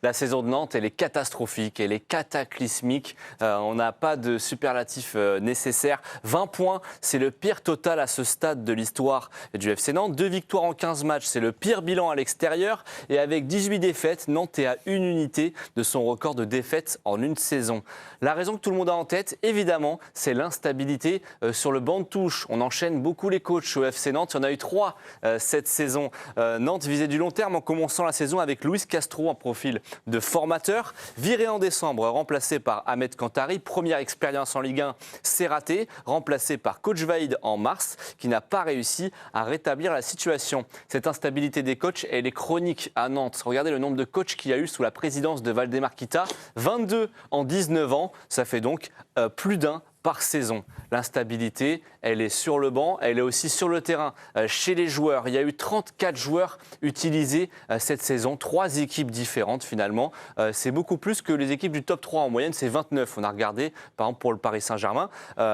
La saison de Nantes, elle est catastrophique, elle est cataclysmique. On n'a pas de superlatif nécessaire. 20 points, c'est le pire total à ce stade de l'histoire du FC Nantes. 2 victoires en 15 matchs, c'est le pire bilan à l'extérieur. Et avec 18 défaites, Nantes est à une unité de son record de défaites en une saison. La raison que tout le monde a en tête, évidemment, c'est l'instabilité sur le banc de touche. On enchaîne beaucoup les coachs au FC Nantes. Il y en a eu 3 cette saison. Nantes visait du long terme en commençant la saison avec Luis Castro en profil de formateur. Viré en décembre, remplacé par Ahmed Kantari. Première expérience en Ligue 1, c'est raté. Remplacé par Coach Vaïd en mars, qui n'a pas réussi à rétablir la situation. Cette instabilité des coachs, elle est chronique à Nantes. Regardez le nombre de coachs qu'il y a eu sous la présidence de Waldemar Kita. 22 en 19 ans, ça fait donc plus d'un par saison. L'instabilité, elle est sur le banc, elle est aussi sur le terrain. Chez les joueurs, il y a eu 34 joueurs utilisés cette saison, 3 équipes différentes finalement. C'est beaucoup plus que les équipes du top 3. En moyenne, c'est 29. On a regardé, par exemple, pour le Paris Saint-Germain,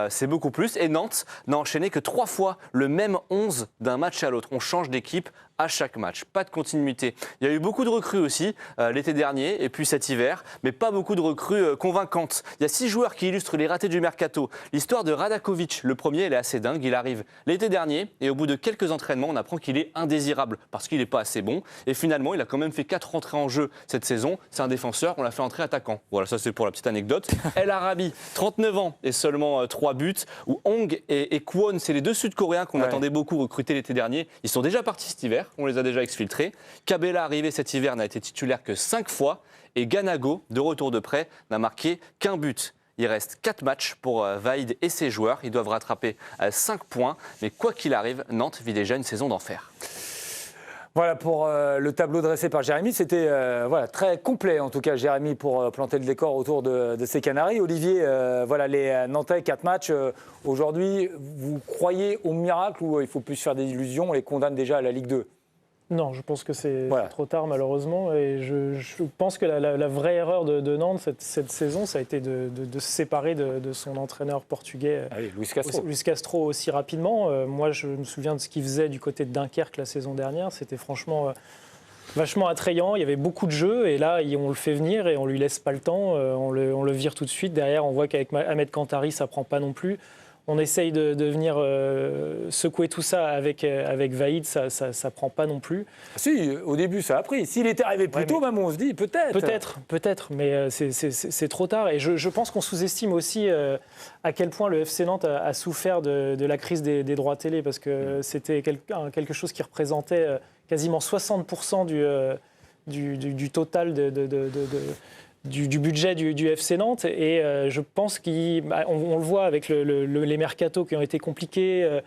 c'est beaucoup plus. Et Nantes n'a enchaîné que 3 fois le même 11 d'un match à l'autre. On change d'équipe à chaque match. Pas de continuité. Il y a eu beaucoup de recrues aussi l'été dernier et puis cet hiver, mais pas beaucoup de recrues convaincantes. Il y a 6 joueurs qui illustrent les ratés du mercato. L'histoire de Radakovic, le premier, elle est assez dingue. Il arrive l'été dernier et au bout de quelques entraînements, on apprend qu'il est indésirable parce qu'il n'est pas assez bon. Et finalement, il a quand même fait 4 entrées en jeu cette saison. C'est un défenseur, on l'a fait entrer attaquant. Voilà, ça c'est pour la petite anecdote. El Arabi, 39 ans et seulement 3 buts. Ou Hong et Kwon, c'est les 2 Sud-Coréens qu'on attendait beaucoup recruter l'été dernier. Ils sont déjà partis cet hiver. On les a déjà exfiltrés. Kabela, arrivé cet hiver, n'a été titulaire que 5 fois. Et Ganago, de retour de prêt, n'a marqué qu'un but. Il reste 4 matchs pour Vaïd et ses joueurs. Ils doivent rattraper 5 points. Mais quoi qu'il arrive, Nantes vit déjà une saison d'enfer. Voilà pour le tableau dressé par Jérémy. C'était très complet, en tout cas, Jérémy, pour planter le décor autour de ces Canaries. Olivier, les Nantais, 4 matchs. Aujourd'hui, vous croyez au miracle ou il faut plus faire des illusions? On les condamne déjà à la Ligue 2? Non, je pense que c'est trop tard malheureusement et je pense que la vraie erreur de Nantes cette saison, ça a été de se séparer de son entraîneur portugais, Luis Castro aussi rapidement. Moi, je me souviens de ce qu'il faisait du côté de Dunkerque la saison dernière. C'était franchement vachement attrayant. Il y avait beaucoup de jeux et là, on le fait venir et on lui laisse pas le temps. On le vire tout de suite. Derrière, on voit qu'avec Ahmed Kantari, ça prend pas non plus. On essaye de venir secouer tout ça avec Vaïd, ça prend pas non plus. Si, au début ça a pris. S'il était arrivé plus tôt, même on se dit peut-être. Peut-être, mais c'est trop tard. Et je pense qu'on sous-estime aussi à quel point le FC Nantes a souffert de la crise des droits télé, parce que c'était quelque chose qui représentait quasiment 60% du total du budget du FC Nantes, et je pense qu'on le voit avec les mercatos qui ont été compliqués,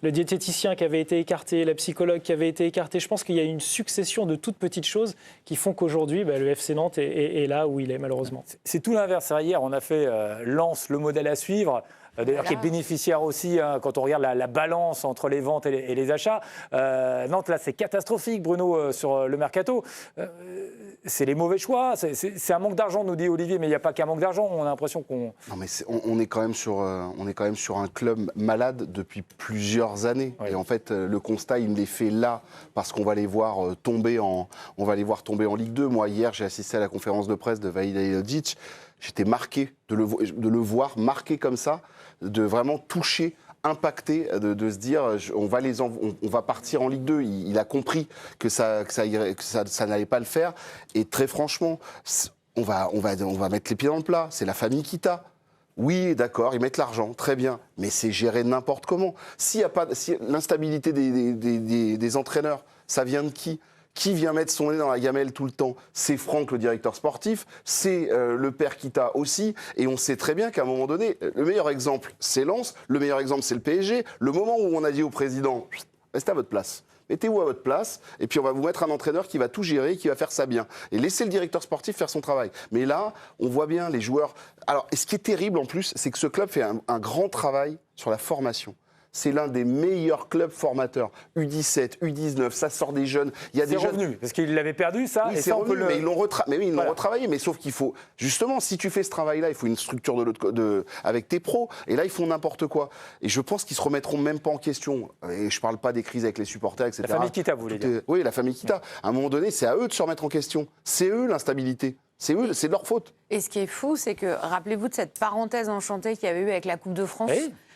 le diététicien qui avait été écarté, la psychologue qui avait été écartée. Je pense qu'il y a une succession de toutes petites choses qui font qu'aujourd'hui, le FC Nantes est là où il est, malheureusement. C'est tout l'inverse. Hier, on a fait Lens, le modèle à suivre. D'ailleurs, qui est bénéficiaire aussi, quand on regarde la balance entre les ventes et les achats. Nantes, là, c'est catastrophique, Bruno, sur le mercato. C'est les mauvais choix. C'est un manque d'argent, nous dit Olivier, mais il n'y a pas qu'un manque d'argent. On a l'impression qu'on... Non, mais on est quand même sur un club malade depuis plusieurs années. Oui. Et en fait, le constat, il me l'est fait là, parce qu'on va les voir tomber en Ligue 2. Moi, hier, j'ai assisté à la conférence de presse de Vaïd Halilhodžić. J'étais marqué de le voir marqué comme ça, de vraiment toucher, impacté, de se dire on va partir en Ligue 2. Il a compris que ça n'allait pas le faire. Et très franchement, on va mettre les pieds dans le plat. C'est la famille Kita. Oui, d'accord, ils mettent l'argent, très bien, mais c'est géré n'importe comment. Si l'instabilité des entraîneurs, ça vient de qui ? Qui vient mettre son nez dans la gamelle tout le temps? C'est Franck, le directeur sportif, c'est le père Kita aussi, et on sait très bien qu'à un moment donné, le meilleur exemple, c'est Lens, le meilleur exemple, c'est le PSG. Le moment où on a dit au président, restez à votre place. Mettez-vous à votre place, et puis on va vous mettre un entraîneur qui va tout gérer, qui va faire ça bien. Et laissez le directeur sportif faire son travail. Mais là, on voit bien les joueurs... Alors, et ce qui est terrible en plus, c'est que ce club fait un grand travail sur la formation. c'est l'un des meilleurs clubs formateurs. U17, U19, ça sort des jeunes. Il y a des jeunes revenu, parce qu'ils l'avaient perdu, ça. Oui, et c'est ça, on peut revenu, le... mais ils l'ont retravaillé. Mais sauf qu'il faut, justement, si tu fais ce travail-là, il faut une structure avec tes pros. Et là, ils font n'importe quoi. Et je pense qu'ils se remettront même pas en question. Et je parle pas des crises avec les supporters, etc. La famille Kita, vous voulez dire. Oui, la famille Kita. À un moment donné, c'est à eux de se remettre en question. C'est eux l'instabilité. C'est eux, c'est de leur faute. Et ce qui est fou, c'est que, rappelez-vous de cette parenthèse enchantée qu'il y avait eu avec la Coupe de France,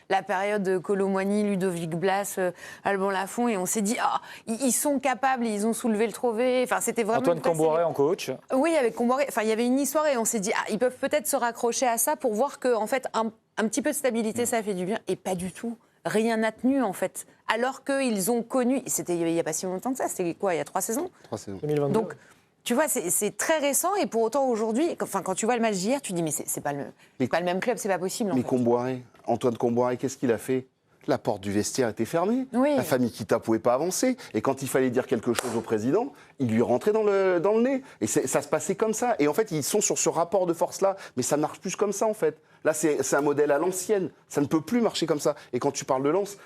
la période de Kolo Muani, Ludovic Blas, Alban Lafont, et on s'est dit, ils sont capables, ils ont soulevé le trophée. Enfin, c'était vraiment Antoine Comboiré en coach. Oui, avec Comboiré. Enfin, il y avait une histoire et on s'est dit, ils peuvent peut-être se raccrocher à ça pour voir qu'en fait, un petit peu de stabilité, ça fait du bien. Et pas du tout. Rien n'a tenu, en fait. Alors qu'ils ont connu, c'était il n'y a pas si longtemps que ça, c'était quoi, il y a 3 saisons 3 saisons. 2022. Donc, tu vois, c'est très récent et pour autant aujourd'hui, quand tu vois le match d'hier, tu dis mais c'est pas le même club, c'est pas possible. Mais Comboiré, Antoine Comboiré, qu'est-ce qu'il a fait ? La porte du vestiaire était fermée. Oui. La famille Kita ne pouvait pas avancer. Et quand il fallait dire quelque chose au président, il lui rentrait dans le nez. Et ça se passait comme ça. Et en fait, ils sont sur ce rapport de force-là. Mais ça ne marche plus comme ça, en fait. Là, c'est un modèle à l'ancienne. Ça ne peut plus marcher comme ça. Et quand tu parles de Lens,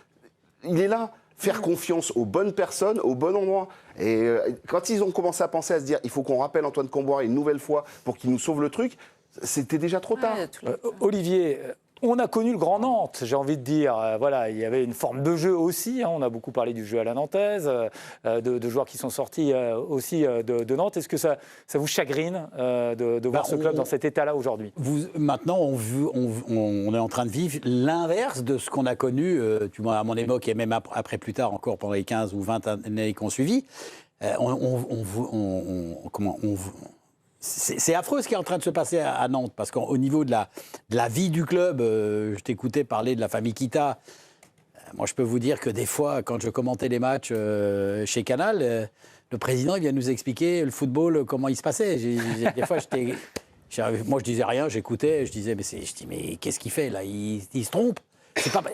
il est là. Faire confiance aux bonnes personnes, au bon endroit. Et quand ils ont commencé à penser à se dire il faut qu'on rappelle Antoine Comboiré une nouvelle fois pour qu'il nous sauve le truc, c'était déjà trop tard. Olivier, on a connu le Grand Nantes, j'ai envie de dire. Voilà, il y avait une forme de jeu aussi. On a beaucoup parlé du jeu à la nantaise, de joueurs qui sont sortis aussi de Nantes. Est-ce que ça vous chagrine de voir ce club dans cet état-là aujourd'hui ? Maintenant, on est en train de vivre l'inverse de ce qu'on a connu, tu vois, à mon époque et même après plus tard encore pendant les 15 ou 20 années qui ont suivi. C'est affreux ce qui est en train de se passer à Nantes, parce qu'au niveau de la vie du club, je t'écoutais parler de la famille Kita. Moi, je peux vous dire que des fois, quand je commentais les matchs chez Canal, le président il vient nous expliquer le football, comment il se passait. Des fois, moi, je disais rien, j'écoutais, je disais, mais qu'est-ce qu'il fait là ? Il se trompe.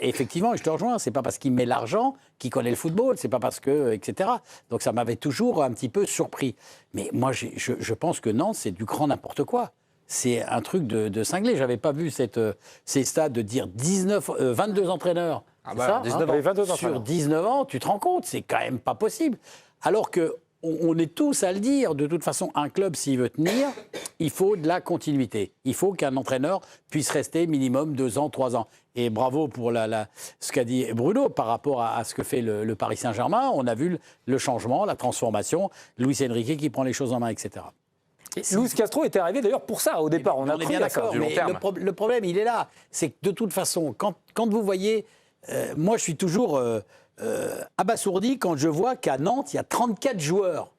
Effectivement, je te rejoins, c'est pas parce qu'il met l'argent qu'il connaît le football, c'est pas parce que, etc. Donc ça m'avait toujours un petit peu surpris. Mais moi, je pense que Nantes, c'est du grand n'importe quoi. C'est un truc de cinglé. J'avais pas vu ces stades de dire 22 entraîneurs. Ah bah, 19 ans. 22 Sur 19 ans, tu te rends compte, c'est quand même pas possible. Alors que on est tous à le dire, de toute façon, un club, s'il veut tenir, il faut de la continuité. Il faut qu'un entraîneur puisse rester minimum 2 ans, 3 ans. Et bravo pour ce qu'a dit Bruno par rapport à ce que fait le Paris Saint-Germain. On a vu le changement, la transformation, Luis Enrique qui prend les choses en main, etc. Luis Castro était arrivé d'ailleurs pour ça au départ. On a est pris bien d'accord, mais le problème, il est là. C'est que de toute façon, quand vous voyez... moi, je suis toujours... abasourdi quand je vois qu'à Nantes, il y a 34 joueurs.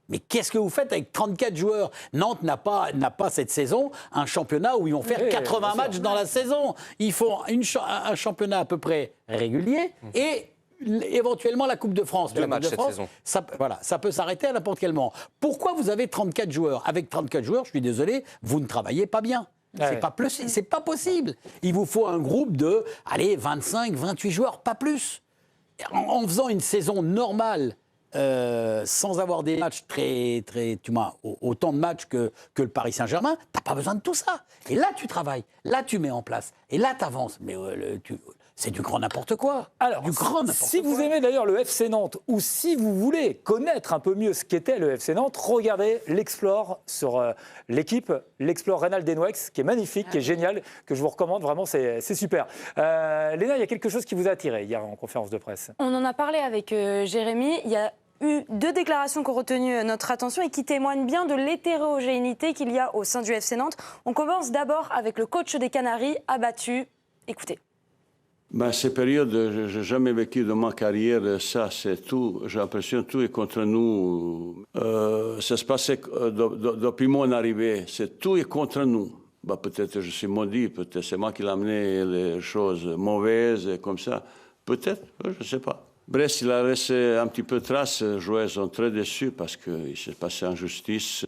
Mais qu'est-ce que vous faites avec 34 joueurs ? Nantes n'a pas cette saison un championnat où ils vont faire 80 matchs dans la saison. Ils font un championnat à peu près régulier et éventuellement la Coupe de France. 2 matchs cette saison. Ça peut s'arrêter à n'importe quel moment. Pourquoi vous avez 34 joueurs ? Avec 34 joueurs, je suis désolé, vous ne travaillez pas bien. C'est pas possible. Il vous faut un groupe de 25, 28 joueurs, pas plus. En faisant une saison normale, sans avoir des matchs autant de matchs que le Paris Saint-Germain, t'as pas besoin de tout ça. Et là, tu travailles, là, tu mets en place, et là, tu avances. Mais c'est du grand n'importe quoi. Alors, si vous aimez d'ailleurs le FC Nantes, ou si vous voulez connaître un peu mieux ce qu'était le FC Nantes, regardez l'Explore sur l'équipe, l'Explore Reynald Denouex, qui est magnifique, qui est génial, que je vous recommande, vraiment, c'est super. Léna, il y a quelque chose qui vous a attiré hier en conférence de presse. On en a parlé avec Jérémy, il y a eu 2 déclarations qui ont retenu notre attention et qui témoignent bien de l'hétérogénéité qu'il y a au sein du FC Nantes. On commence d'abord avec le coach des Canaries, abattu. Écoutez. Ces périodes, je n'ai jamais vécu de ma carrière, ça c'est tout, j'ai l'impression que tout est contre nous. Ça se passait depuis mon arrivée, tout est contre nous. Peut-être je suis maudit, peut-être c'est moi qui l'ai amené les choses mauvaises comme ça. Peut-être, je ne sais pas. Brest, il a laissé un petit peu de trace, les joueurs sont très déçus parce qu'il s'est passé injustice.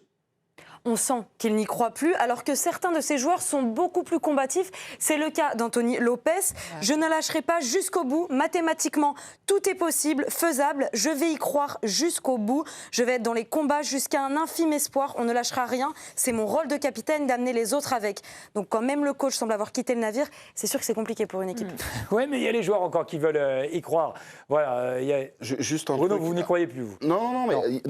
on sent qu'il n'y croit plus, alors que certains de ces joueurs sont beaucoup plus combatifs. C'est le cas d'Anthony Lopez. Je ne lâcherai pas jusqu'au bout. Mathématiquement, tout est possible, faisable. Je vais y croire jusqu'au bout. Je vais être dans les combats jusqu'à un infime espoir. On ne lâchera rien. C'est mon rôle de capitaine d'amener les autres avec. Donc quand même le coach semble avoir quitté le navire, c'est sûr que c'est compliqué pour une équipe. Oui, mais il y a les joueurs encore qui veulent y croire. Voilà, Juste un Bruno, truc. vous n'y croyez plus, vous? Non,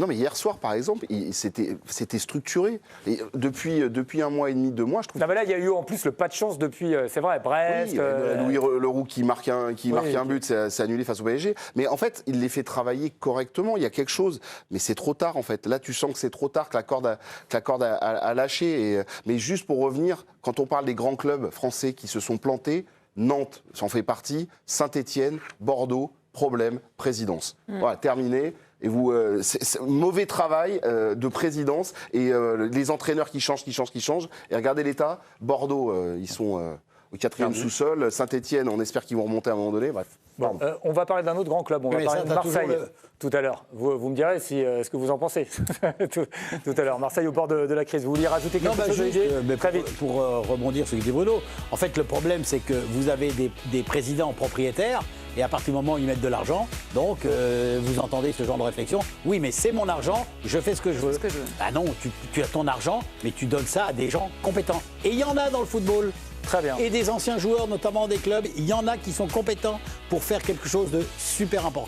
mais hier soir, par exemple, c'était structuré. Et depuis un mois et demi, 2 mois, je trouve. Non, mais là, il y a eu en plus le pas de chance depuis, c'est vrai, Brest. Oui, Louis Leroux qui marque un but, c'est annulé face au PSG. Mais en fait, il les fait travailler correctement. Il y a quelque chose, mais c'est trop tard en fait. Là, tu sens que c'est trop tard, que la corde a lâché. Mais juste pour revenir, quand on parle des grands clubs français qui se sont plantés, Nantes s'en fait partie, Saint-Étienne, Bordeaux, problème, présidence. Voilà, terminé. Et vous, c'est mauvais travail de présidence et les entraîneurs qui changent. Et regardez l'état. Bordeaux, ils sont au 4e sous-sol. Saint-Étienne, on espère qu'ils vont remonter à un moment donné. Bref. Bon, on va parler d'un autre grand club. On va parler de Marseille tout à l'heure. Vous me direz ce que vous en pensez tout à l'heure. Marseille au bord de la crise. Vous vouliez rajouter quelque chose, Olivier ? Très vite. Pour rebondir sur ce que dit Bruno, en fait, le problème, c'est que vous avez des présidents propriétaires. Et à partir du moment où ils mettent de l'argent, donc vous entendez ce genre de réflexion. Oui, mais c'est mon argent, je fais ce que je veux. Ah non, tu as ton argent, mais tu donnes ça à des gens compétents. Et il y en a dans le football. Très bien. Et des anciens joueurs, notamment des clubs, il y en a qui sont compétents pour faire quelque chose de super important.